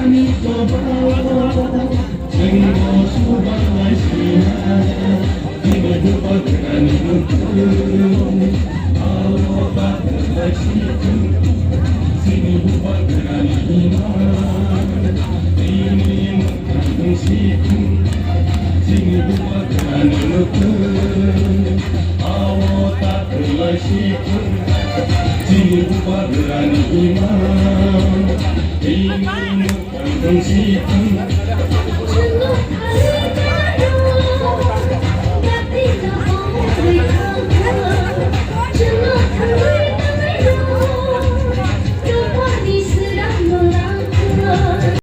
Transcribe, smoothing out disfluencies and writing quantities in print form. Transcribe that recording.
ni coba Singgo subalai sina Tiba dupa kerani nukun Awota terlasiku Sini dupa kerani iman Ini mengandung siku Sini dupa kerani nukun Awota terlasiku Sini dupa kerani iman Ini mengandung siku Hãy subscribe cho kênh Ghiền Mì Gõ để không bỏ lỡ